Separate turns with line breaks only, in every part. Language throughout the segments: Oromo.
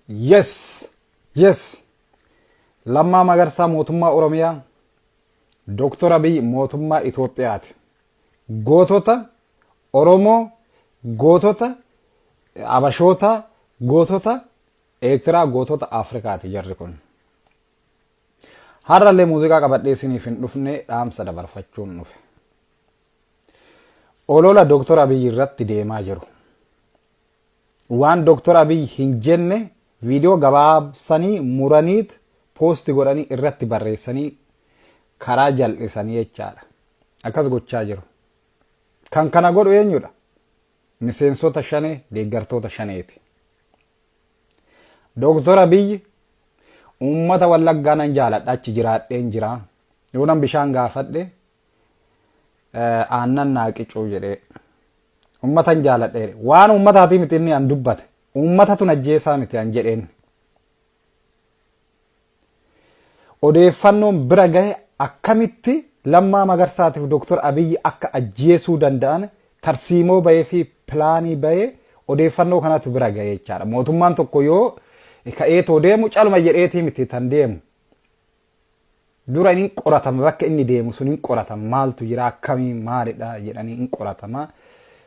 Yes, yes. Lammaa Magarsaa mootummaa Oromiyaa, Dr Abiyin mootummaa Itoophiyaati. Gootota Oromoo, gootota Abashoota, gootota Eertiraa, gootota Afrikaati jarri kun. Har'allee muuziqaa qabadhee isiniif hin dhufne dhaamsa dabarfachuun dhufe. Olola Dr Abiyin irratti deemaa jiru. Waan Dr Abiyin hin jenne viidiyoo gabaabsanii muraniit poosti godhanii irratti barreessanii karaa jal'isanii jechaadha. Akkas gochaa jiru. Kan kana godhu eenyudha? Miseensota shanee, deeggartoota shaneeti. Dr Abiyin ummata Wallaggaa nan jaaladha, achi jiraadheen jira. Yoo nan bishaan gaafadhe aannan naa qicuu jedhee ummatan jaaladhe. Waan ummataatii miti inni an dubbate. Ummatatu najjeesaa miti an jedheen. Odeeffannoon bira gahe akkamitti Lammaa Magarsaatiif Dr Abiyin akka ajjeesuu danda'an tarsiimoo bahee fi pilaanii bahee odeeffannoo kanatu bira gahe jechaadha. Mootummaan tokko yoo ka'eetoo deemu calma jedheetii miti tan deemu. Dura inni qoratama, bakka inni deemu sun hin qoratama, maaltu jira akkamii maalidha jedhanii hin qoratama.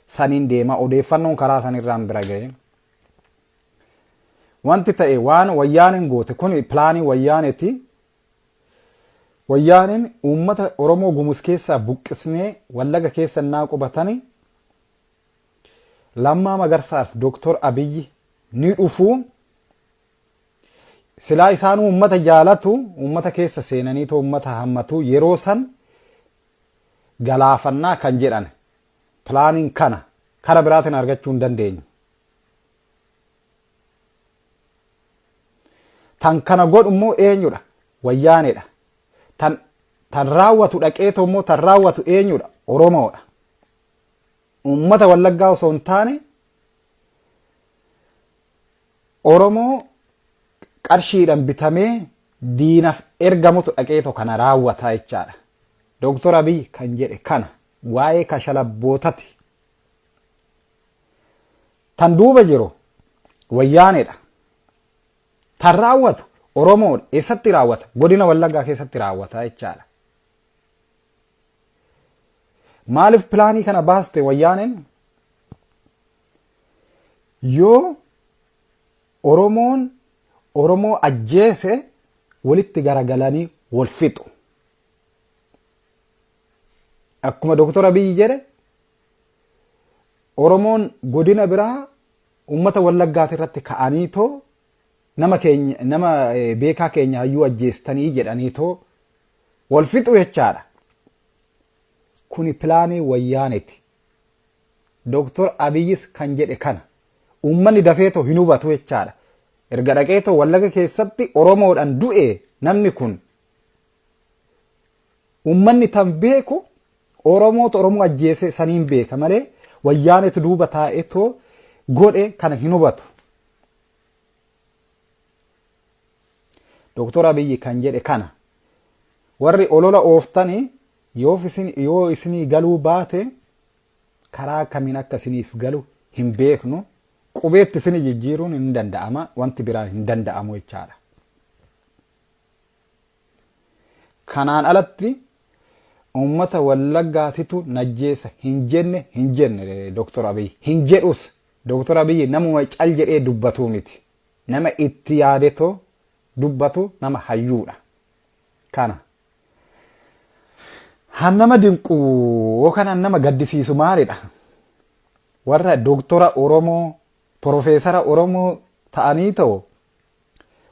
Saniin deema odeeffannoon karaa sanirraan bira gahe. Wanti ta'e waan wayyaaniin goote kun pilaanii wayyaaneeti. Wayyaaniin uummata Oromoo Gumus keessaa buqqisnee Wallaga keessa naa qubatanii Lammaa Magarsaaf Dr Abiyin ni dhufu. Silaa isaan uummata jaalatu, uummata keessa seenanii too uummata hammatu yeroo san galaafannaa kan jedhan pilaaniin kana kara biraatiin argachuu hin dandeenyu. Tan kana godhu immoo eenyudha? Wayyaaneedha. Tan raawwatu dhaqeetoo immoo tan raawwatu eenyudha? Oromoodha. Uummata Wallaggaa osoo hin taane Oromoo qarshiidhaan bitamee diinaf ergamutu dhaqeetoo kana raawwataa jechaadha. Dr Abiyin kan jedhe kana waa'ee kashalabbootati. Tan duuba jiru wayyaaneedha. Tan raawwatu Oromoodha. Eessatti raawwata? Godina Wallaggaa keessatti raawwata jechaadha. Maaliif pilaanii kana baaste wayyaaneen? Yoo Oromoo ajjeese walitti garagalanii wal fixu. Akkuma Dr Abiyin jedhe Oromoon godina biraa uummata Wallaggaati irratti ka'aniitoo nama beekaa keenya hayyuu ajjeestanii jedhaniitoo wal fixu jechaadha. Kuni pilaanii wayyaaneeti. Dr Abiyin kan jedhe kana uummanni dafeetoo hin hubatu jechaadha. Erga dhaqeetoo Wallaga keessatti Oromoodhaan du'e namni kun uummanni tan beeku Oromoo ajjeese saniin beeka malee wayyaaneeti duuba taa'eetoo godhe kana hin hubatu. Dr Abiyin kan jedhe kana warri olola ooftanii yoo isinii galuu baate karaa kamiin akka isiniif galu hin beeknu. Qubeetti isinii jijjiiruun hin danda'ama, wanti biraan hin danda'amu jechaadha. Kanaan alatti uummata Wallaggaatitu najjeessa hin jenne Dr Abiyin hin jedhus. Dr Abiyin namuma cal jedhee dubbatu miti. Nama itti yaadetoo dubbatu nama hayyuudha. Kana han nama dinqu yookaan nama gaddisiisu maalidha? Warra doktora Oromoo, Profeesara Oromoo ta'anii ta'u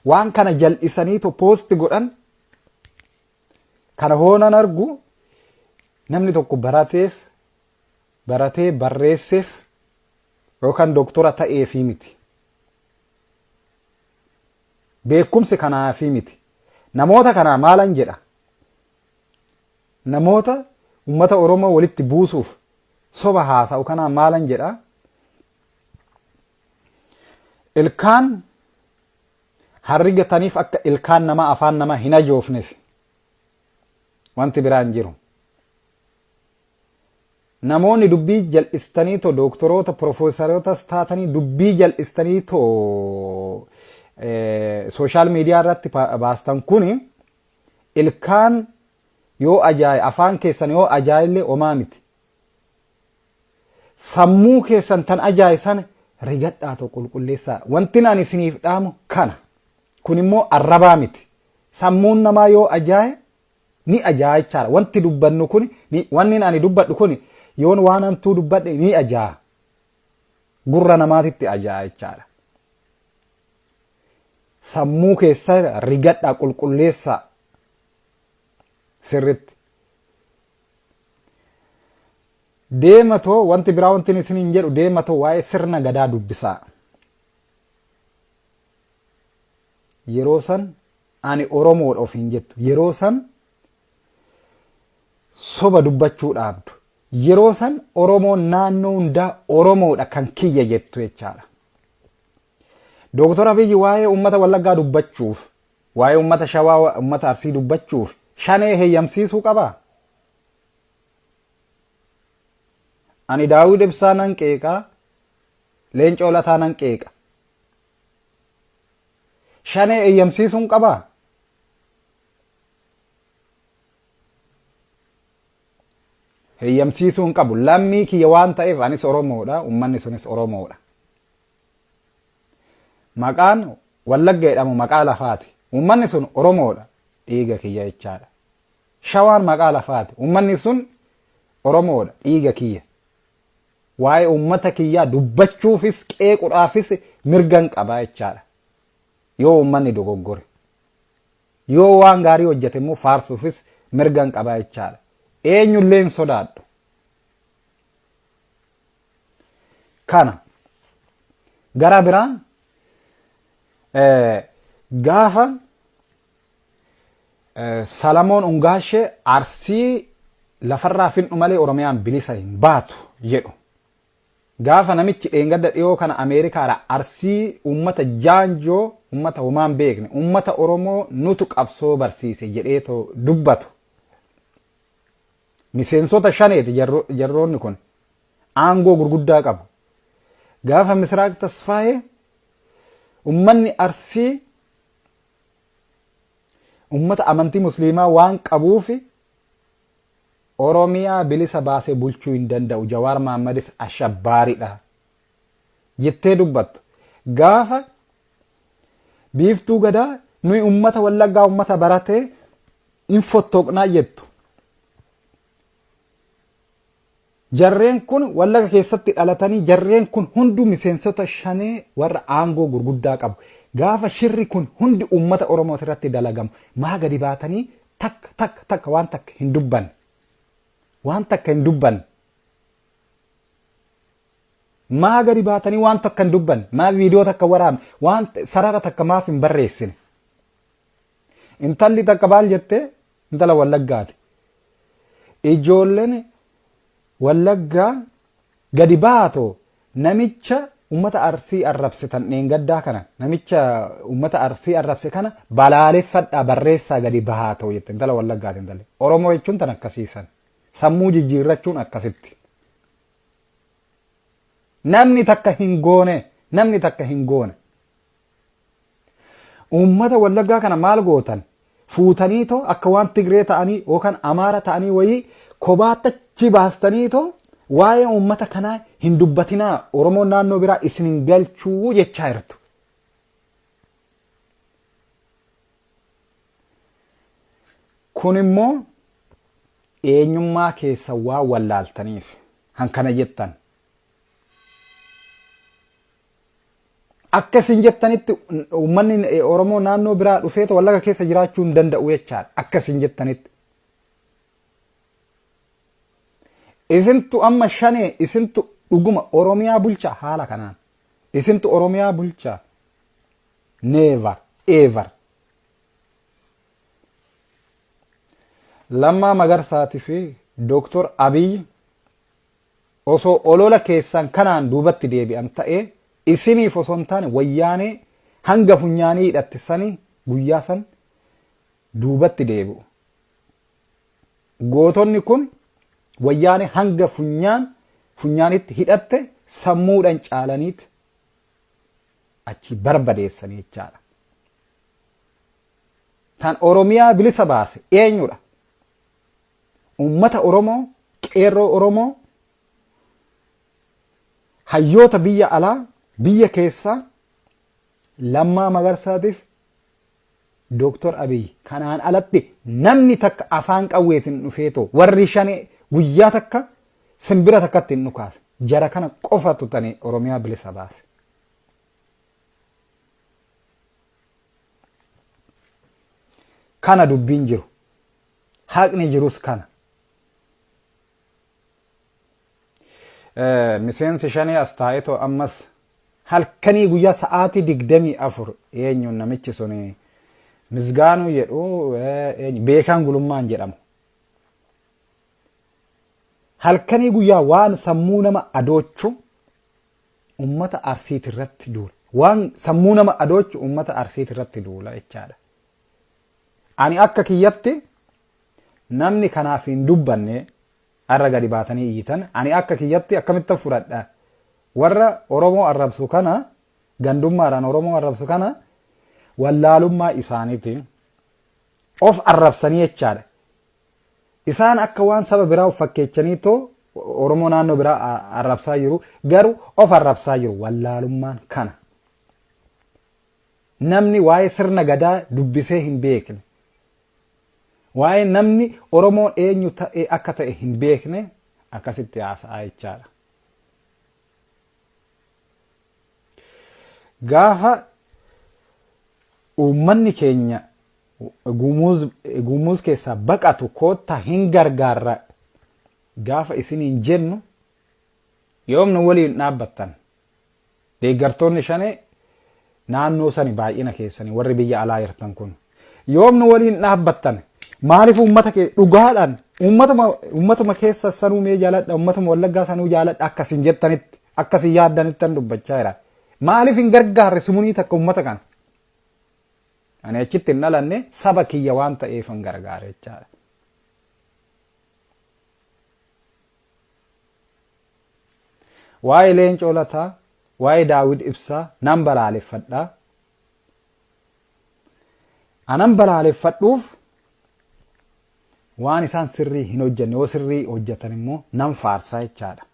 waan kana jal'isanii ta'u poosti godhan kana hoonan argu namni tokko baratee barreesseef yookaan doktora ta'eefii miti. Beekumsi kanaafii miti. Namoota kanaa maalan jedha? Namoota uummata Oromoo walitti buusuuf soba haasa'u kanaa maalan jedha? Ilkaan harrigataniif akka ilkaan nama afaan nama hin ajoofneef wanti biraan jiru. Namoonni dubbii jal'istanii too doktoroota profeesaroota taatanii dubbii jal'istanii too social media irratti baastan kuni ilkaan yoo ajaaye afaan keessan yoo ajaayillee homaa miti. Sammuu keessan tan ajaaye sana rigadhaa tokko qulqulleessaa. Wanti naan isiniif dhaamu kana. Kun immoo arrabaa miti. Sammuun namaa yoo ajaaye ni ajaa'ichaadha. Wanti dubbannu kun wanni ani dubbadhu kun yoon waan antuu dubbadhe ni ajaa'a. Gurra namaatitti ajaa'ichaadha. Sammuu keessa rigadhaa qulqulleessaa. Sirritti. Deematoo wanti biraa wanti isiniin jedhu deematoo waa'ee sirna gadaa dubbisaa. Yeroo san ani Oromoodha ofiin jettu. Yeroo san soba dubbachuu dhaabdu. Yeroo san Oromoon naannoo hundaa Oromoodha kan kiyya jettu jechaadha. Dr Abiyin waa'ee uummata Wallaggaa dubbachuuf, waa'ee uummata Shawaa, uummata Arsii dubbachuuf shanee heeyyamsiisuu qabaa? Ani Daawud Ibsaa nan qeeqaa, Leencoo Lataa nan qeeqa. Shanee heeyyamsiisuun qabaa? Heeyyamsiisuun qabu. Lammii kiyya waan ta'eef anis Oromoodha, uummanni sunis Oromoodha. Maqaan Wallagga jedhamu maqaa lafaati. Uummanni sun Oromoodha, dhiiga kiyya jechaadha. Shawaan maqaa lafaati. Uummanni sun Oromoodha, dhiiga kiyya. Waa'ee uummata kiyyaa dubbachuufis qeequudhaafis mirgan qabaa jechaadha. Yoo uummanni dogoggore. Yoo waan gaarii hojjete immoo faarsuufis mirgan qabaa jechaadha. Eenyullee hin sodaadhu. Kana gara biraa gaafa Salamoon Ungaashee Arsii lafarraa finnu malee Oromiyaan bilisa hin baatu jedhu. Gaafa namichi dheengadda dhiyoo kana Ameerikaadha Arsii uummata jaanjoo uummata homaan beekne uummata Oromoo nutu qabsoo barsiise jedheetoo dubbatu. Miseensota shaneeti jarroonni kun aangoo gurguddaa qabu. Gaafa Misraaq Tasfaayee ummanni Arsii ummata amantii musliimaa waan qabuufi Oromiyaa bilisa baasee bulchuu hin danda'u. Jawaar Mahammadis ashabbaariidha jettee dubbattu. Gaafa Biiftuu Gadaa nuyi ummata Wallaggaa ummata baratee hin fottoqnaa jettu. Jarreen kun Wallagga keessatti dhalatanii jarreen kun hundi miseensota shanee warra aangoo gurguddaa qabu. Gaafa shirri kun hundi ummata Oromoo irratti dalagamu maa gadi baatanii takka waan takka hin dubban. Waan takka hin dubban. Maa gadi baatanii waan takka hin dubban. Maa viidiyoo takka waraabne waan sarara takka maaf hin barreessine. Intalli takka baal jettee intala Wallaggaati. Ijoolleen Wallaggaa gadi baatoo namicha ummata Arsii arrabsitan dheengaddaa kana namicha ummata Arsii arrabse kana balaaleffadhaa barreessaa gadi baatoo jette intala Wallaggaati intalli. Oromoo jechuun tan akkasiisan. Sammuu jijjiirrachuun akkasitti. Namni takka hin goone. Ummata Wallaggaa kana maal gootan? Fuutaniitoo akka waan Tigree ta'anii yookaan Amaara ta'anii wayii kobaatachi baastaniitoo waa'ee ummata kanaa hin dubbatinaa Oromoon naannoo biraa isin hin galchuu jechaa jirtu. Kun immoo eenyummaa keessa waa wallaaltaniif hankana jettan. Akkasin jettanitti uummanni Oromoo naannoo biraa dhufeeta Wallagga keessa jiraachuu hin danda'u jechaadha. Akkasin jettanitti. Isintu amma shanee isintu dhuguma Oromiyaa bulchaa haala kanaan. Isintu Oromiyaa bulchaa. Never ever. Lammaa Magarsaatii fi Dr Abiyin osoo olola keessan kanaan duubatti deebi'an ta'ee isiniif osoo hin taane wayyaanee hanga funyaanii hidhatte sanii guyyaa san duubatti deebi'u. Gootonni kun wayyaanee hanga funyaanitti hidhatte sammuudhaan caalaniit achi barbadeessanii jechaadha. tan Oromiyaa bilisa baase eenyudha? Ummata Oromoo, qeerroo Oromoo, hayyoota biyya alaa, biyya keessaa, Lammaa Magarsaatiif Dr Abiyin kanaan alatti namni takka afaan qawweetiin dhufeetoo warri shanii guyyaa takka simbira takkatti hin dhukaase. Jara kana qofatu tani Oromiyaa bilisa baase. Kana dubbiin jiru. Haqni jirus kana. Miseensi shanii as taa'eetoo ammas halkanii guyyaa sa'aatii 24 eenyuun namichi suni Misgaanuu jedhu beekaan gulummaan jedhamu. Halkanii guyyaa waan sammuu nama adoochu ummata Arsiit irratti duula. Waan sammuu nama adoochu ummata Arsiit irratti duula jechaadha. Ani akka kiyyatti namni kanaaf hin dubbanne arra gadi baatanii iyyitan ani akka kiyyatti akkamitti fudhadha warra Oromoo arrabsu kana gandummaadhaan Oromoo arrabsu kana wallaalummaa isaaniitiin of arrabsanii jechaadha. Isaan akka waan saba biraa of fakkeechanii too Oromoo naannoo biraa arrabsaa jiru garuu of arrabsaa jiru wallaalummaan kana. Namni waa'ee sirna gadaa dubbisee hin beekne waa'ee namni Oromoon eenyu ta'e akka ta'e hin beekne akkasitti haasa'aa jechaadha. Gaafa uummanni keenya gumuuz keessaa baqatu koottaa hin gargaarra gaafa isiniin jennu yoomni waliin dhaabbattan deeggartoonni shanee naannoo sani baay'ina keessanii warri biyya alaa jirtan kun yoomni waliin dhaabbattan maaliif uummata kee dhugaadhaan uummatuma keessa sanuu mee jaaladha uummatuma Wallaggaa sanuu jaaladha akkasin jettanitti akkasin yaaddanittan dubbachaa jira. Maaliif hin gargaarre simunii takka uummata kana? Ani achitti hin dhalanne saba kiyya waan ta'eef hin gargaare jechaadha. Waa'ee Leencoo Lataa, waa'ee Daawid Ibsaa nan balaaleffadhaa. Anan balaaleffadhuuf waan isaan sirrii hin hojjenne yoo sirrii hojjetan immoo nan faarsaa jechaadha.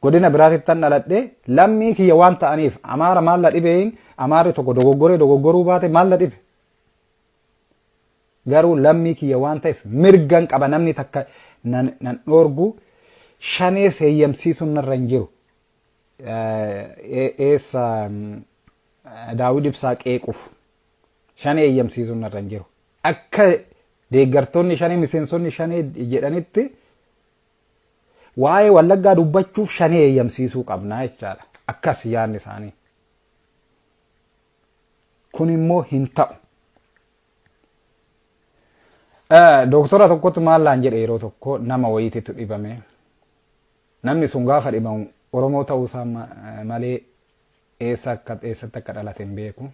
Godina biraatitti dhaladhee lammii kiyya waan ta'aniif Amaara maal la dhibeen Amaarri tokko dogoggoruu baate maal la dhibe. Garuu lammii kiyya waan ta'eef mirgan qaba namni takka nan dhoorgu shanee seeyyamsiisuun narra hin jiru. Eessa Daawid Ibsaa qeequuf shanee eeyyamsiisuun narra hin jiru. Akka deeggartoonni shanee miseensonni shanee jedhanitti waa'ee Wallaggaa dubbachuuf shanee eeyyamsiisuu qabnaa jechaadha. Akkas yaadni isaanii. Kun immoo hin ta'u. Dooktora tokkotu maallaan jedhe yeroo tokko nama wayiititu dhibame. Namni sun gaafa dhibamu Oromoo ta'uusaa malee eessatti akka dhalate hin beeku.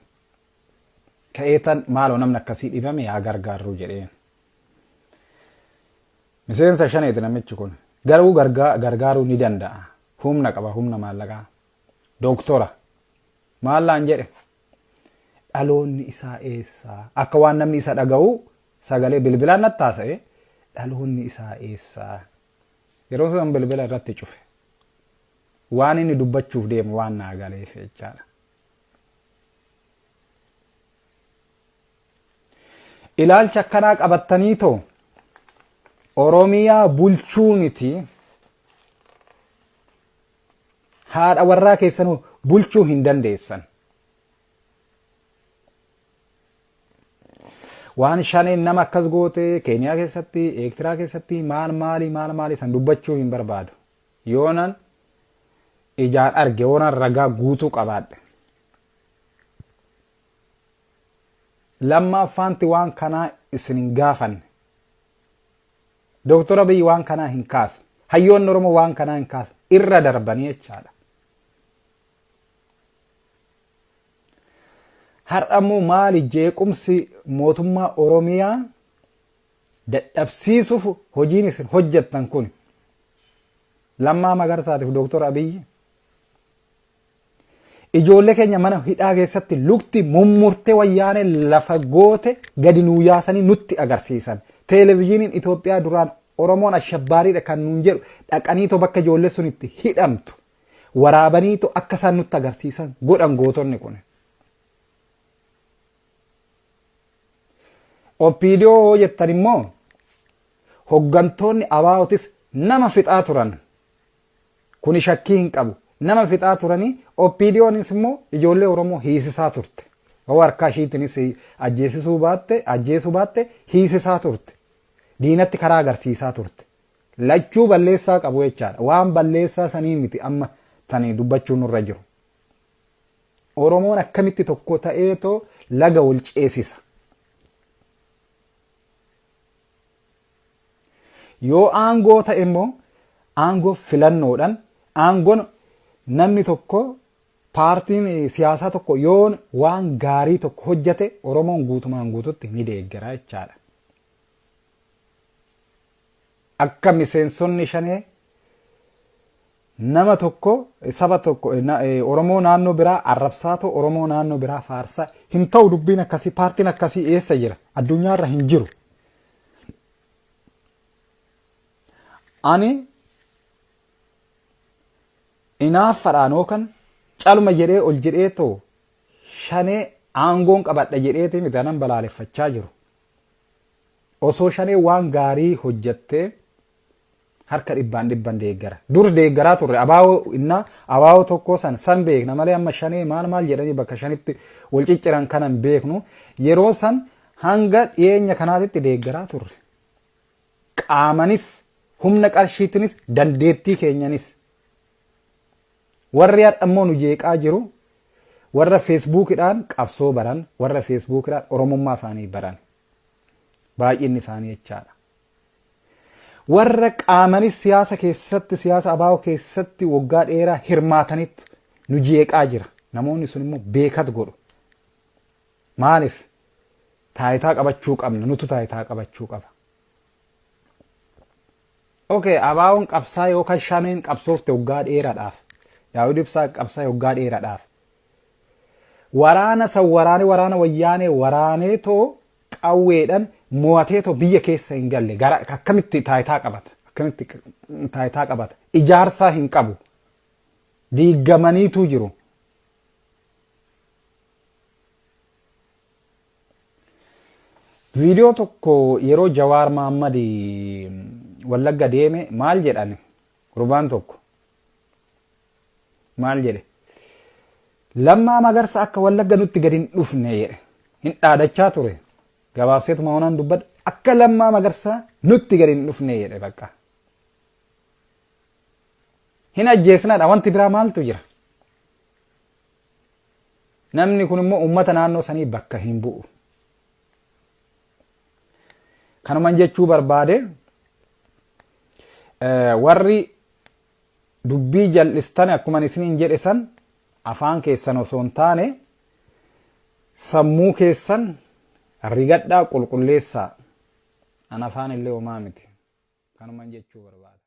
Ka'eetan maaloo namni akkasii dhibame yaa gargaarru jedheen. Miseensa shaneeti namichi kun. Garuu gargaaruu ni danda'a. Humna qaba, humna maallaqaa. Dooktora maallaan jedhe dhaloonni isaa eessaa? Akka waan namni isa dhaga'u sagalee bilbilaan natti haasa'e dhaloonni isaa eessaa? Yeroo sun bilbila irratti cufe. Waan inni dubbachuuf deemu waan naa galeef jechaadha. Ilaalcha akkanaa qabattanii too Oromiyaa bulchuu miti haadha warraa keessanuu bulchuu hin dandeessan. Waan shaneen nama akkas goote Keeniyaa keessatti, Eertiraa keessatti maal san dubbachuu hin barbaadu. Yoonan ijaan arge yoonan ragaa guutuu qabaadhe. Lammaffaanti waan kanaa isin hin gaafanne. Dr Abiyin waan kanaa hin kaasne. Hayyoonni Oromoo waan kanaa hin kaasne. Irra darbanii jechaadha. Har'ammoo maali jeequmsi mootummaa Oromiyaa dadhabsiisuuf hojiin isin hojjettan kun Lammaa Magarsaatiif Dr Abiyin ijoollee keenya mana hidhaa keessatti lukti mummurtee wayyaanee lafa goote gadi nuu yaasanii nutti agarsiisan. Televezyiiniin Itoophiyaa duraan Oromoon ashabbaariidha kan nuun jedhu dhaqaniitoo bakka ijoollee sun itti hidhamtu waraabaniitoo akka isaan nutti agarsiisan godhan gootonni kun. Opiidiyoo jettan immoo hoggantoonni abaawotis nama fixaa turan. Kuni shakkii hin qabu. Nama fixaa turanii opiidiyoonis immoo ijoollee Oromoo hiisisaa turte. Harkaa ishiitinis ajjeesuu baatte hiisisaa turte. Diinatti karaa agarsiisaa turte. Lachuu balleessaa qabu jechaadha. Waan balleessaa sanii miti amma tanii dubbachuun nurra jiru. Oromoon akkamitti tokko ta'eetoo laga wal ceesisa. Yoo aangoo ta'e immoo aangoo filannoodhaan aangoon namni tokko paartiin siyaasaa tokko yoo waan gaarii tokko hojjate Oromoon guutumaan guututti ni deeggara jechaadha. Akka miseensonni shanee nama tokko saba tokko Oromoo naannoo biraa arrabsaatoo Oromoo naannoo biraa faarsaa hin ta'u. Dubbiin akkasii paartiin akkasii eessa jira? Addunyaarra hin jiru. Ani inaaffadhaan yookaan calma jedhee ol jedheetoo shanee aangoon qabadha jedheeti miti anan balaaleffachaa jiru. Osoo shanee waan gaarii hojjattee harka dhibban deeggara. Dur deeggaraa turre abaawoo tokko san beekna malee amma shanee maal jedhanii bakka shanitti wal cicciran kanan beeknu yeroo san hanga dhiyeenya kanaatitti deeggaraa turre. Qaamanis humna qarshiitinis dandeettii keenyanis. Warri ammoo nu jeeqaa jiru warra feesbuukidhaan qabsoo baran warra feesbuukidhaan oromummaa isaanii baran baay'inni isaanii jechaadha. Warra qaamanis siyaasa keessatti siyaasa abaawoo keessatti waggaa dheeraa hirmaatanitti nu jeeqaa jira. Namoonni sun immoo beekat godhu. Maaliif? Taayitaa qabachuu qabna. Nutu taayitaa qabachuu qaba. Okay, abaawoon qabsaa yookaan shaneen qabsoofte waggaa dheeraadhaaf. Daawud Ibsaa qabsaa waggaa dheeraadhaaf. Waraana wayyaanee waraaneetoo qawweedhaan mo'ateetoo biyya keessa hin galle akkamitti taayitaa qabata? Akkamitti taayitaa qabata? Ijaarsaa hin qabu. Diigamaniitu jiru. Viidiyoo tokko yeroo Jawaar Mohammad Wallagga deeme maal jedhani? Gurbaan tokko maal jedhe? Lammaa Magarsa akka Wallagga nutti gadi hin dhufne jedhe. Hin dhaadachaa ture. Gabaabseetuma hoonaan dubbadhu akka Lammaa Magarsa nutti gadi hin dhufne jedhe bakka. Hin ajjeesnaadha. Wanti biraa maaltu jira? Namni kun immoo uummata naannoo sanii bakka hin bu'u. Kanumaan jechuu barbaade warri dubbii jal'istan akkuma isiniin jedhe san afaan keessan osoo hin taane sammuu keessan rigadhaa qulqulleessaa. An afaan illee homaa miti. Kanumaan jechuu barbaade.